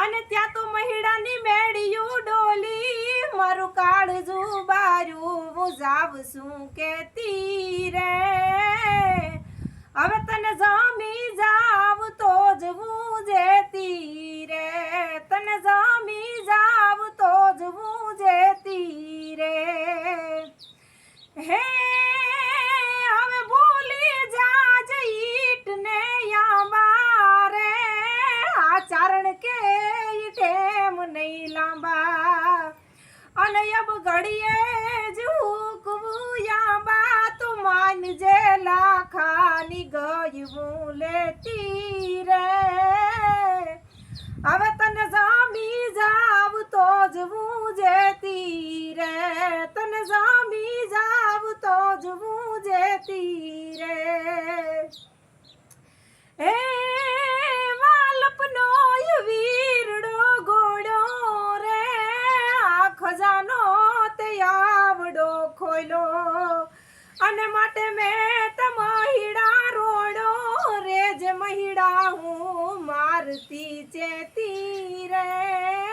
અને ત્યાં તો મહિડાની મેળિયું ડોલી મારું કાળજું બાર્યું હું જાવ શું કેતી રે હવે તને જામી જાવ તો જ હું જેતી રે તને જામી જાવ તો જ હું જેતી રે હે હવે ભૂલી જાજ ઈટ ને આંબા રે આ ચારણ કે ઈટેમ નહીં લાંબા અને અબ ઘડીએ જ હુકવું આંબા તું માનજે લાખાની ગઈ હું લેતી રે હવે તને જામી જાવ તો જ હું જેતી રે તને જામી જાવ તો જ હું જેતી રે હે વાલપનો વીરડો ઘોડો રે આ ખજાનો તે આવડો ખોલો અને માટે મેં મહિડા રોડો રે જે મહિડા હું મારતી ચેતી રે